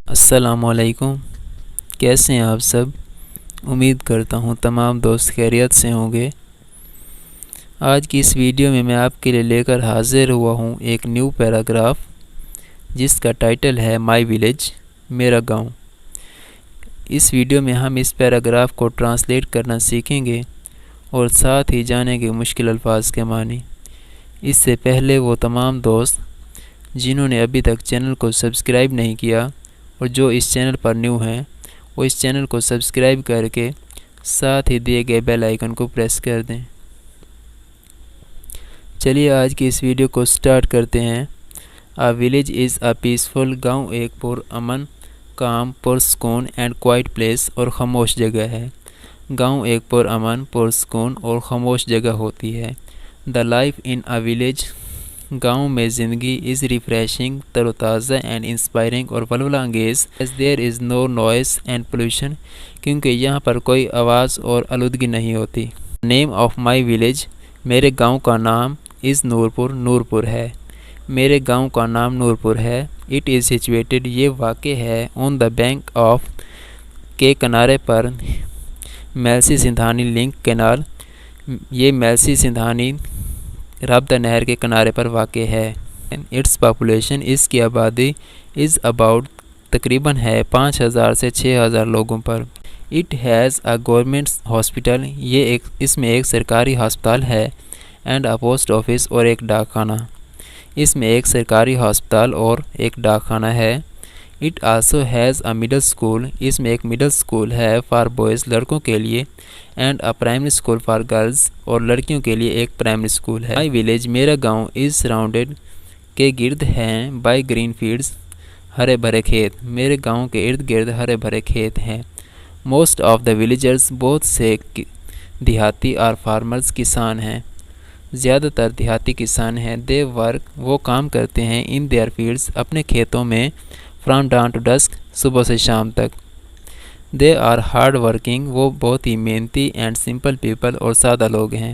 السلام علیکم، کیسے ہیں آپ سب؟ امید کرتا ہوں تمام دوست خیریت سے ہوں گے۔ آج کی اس ویڈیو میں آپ کے لیے لے کر حاضر ہوا ہوں ایک نیو پیراگراف جس کا ٹائٹل ہے مائی ولیج، میرا گاؤں۔ اس ویڈیو میں ہم اس پیراگراف کو ٹرانسلیٹ کرنا سیکھیں گے اور ساتھ ہی جانیں گے مشکل الفاظ کے معنی۔ اس سے پہلے وہ تمام دوست جنہوں نے ابھی تک چینل کو سبسکرائب نہیں کیا اور جو اس چینل پر نیو ہیں وہ اس چینل کو سبسکرائب کر کے ساتھ ہی دیے گئے بیل آئیکن کو پریس کر دیں۔ چلیے آج کی اس ویڈیو کو سٹارٹ کرتے ہیں۔ A village is a peaceful، گاؤں ایک پرامن، کام، پرسکون اینڈ کوائٹ پلیس اور خاموش جگہ ہے۔ گاؤں ایک پرامن، پرسکون اور خاموش جگہ ہوتی ہے۔ The life in a village، گاؤں میں زندگی is refreshing، تر و تازہ اینڈ انسپائرنگ اور ولولہ انگیز as there is no noise and pollution، کیونکہ یہاں پر کوئی آواز اور آلودگی نہیں ہوتی۔ Name of my village، میرے گاؤں کا نام is نورپور، نورپور ہے۔ میرے گاؤں کا نام نورپور ہے۔ It is situated، یہ واقع ہے on the bank of، کے کنارے پر، میلسی سندھانی لنک کینال، یہ میلسی سندھانی رابطہ نہر کے کنارے پر واقع ہے۔ Its population، اس کی آبادی is about، تقریباً ہے 5000 سے 6000 لوگوں پر۔ It has a government hospital، اس میں ایک سرکاری ہسپتال ہے and a post office، اور ایک ڈاک خانہ۔ اس میں ایک سرکاری ہسپتال اور ایک ڈاک خانہ ہے۔ It also has a middle school، اس میں ایک مڈل اسکول ہے for boys، لڑکوں کے لیے and a primary school for girls، اور لڑکیوں کے لیے ایک پرائمری اسکول ہے۔ My village، میرا گاؤں is surrounded، کے گرد ہیں by green fields، ہرے بھرے کھیت۔ میرے گاؤں کے ارد گرد ہرے بھرے کھیت ہیں۔ Most of the villagers، بہت سے دیہاتی اور farmers، کسان ہیں۔ زیادہ تر دیہاتی کسان ہیں۔ They work، وہ کام کرتے ہیں in their fields، اپنے کھیتوں میں from dawn to dusk، صبح سے شام تک۔ They are hard working، وہ بہت ہی محنتی and simple people، اور سادہ لوگ ہیں۔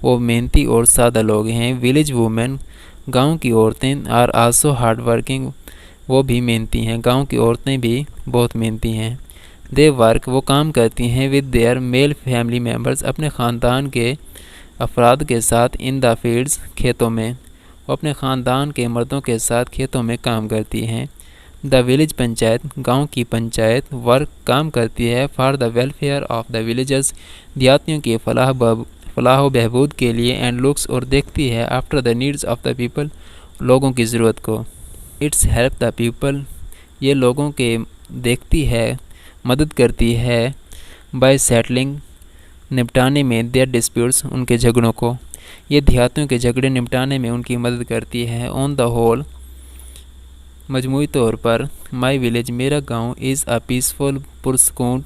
وہ محنتی اور سادہ لوگ ہیں۔ Village women، گاؤں کی عورتیں are also hard working، وہ بھی محنتی ہیں۔ گاؤں کی عورتیں بھی بہت محنتی ہیں۔ They work، وہ کام کرتی ہیں with their male family members، اپنے خاندان کے افراد کے ساتھ in the fields، کھیتوں میں۔ وہ اپنے خاندان کے مردوں کے ساتھ کھیتوں میں کام کرتی ہیں۔ The village پنچایت، گاؤں کی پنچایت work، کام کرتی ہے for the welfare of the villagers، دیہاتیوں کی فلاح و بہبود کے لیے and looks، اور دیکھتی ہے after the needs of the people، لوگوں کی ضرورت کو۔ It's help the people، یہ لوگوں کے دیکھتی ہے، مدد کرتی ہے by settling، نپٹانے میں their disputes، ان کے جھگڑوں کو۔ یہ دیہاتیوں کے جھگڑے نپٹانے میں ان کی مدد کرتی ہے۔ On the whole، مجموعی طور پر my village، میرا گاؤں is a peaceful، پرسکون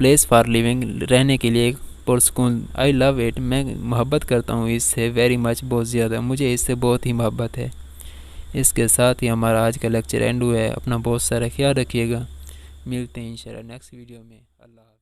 place for living، رہنے کے لیے ایک پرسکون۔ I love it، میں محبت کرتا ہوں اس سے very much، بہت زیادہ، مجھے اس سے بہت ہی محبت ہے۔ اس کے ساتھ ہی ہمارا آج کا لیکچر اینڈ ہوا ہے۔ اپنا بہت سارا خیال رکھیے گا۔ ملتے ہیں انشاءاللہ نیکسٹ ویڈیو میں۔ اللہ حافظ۔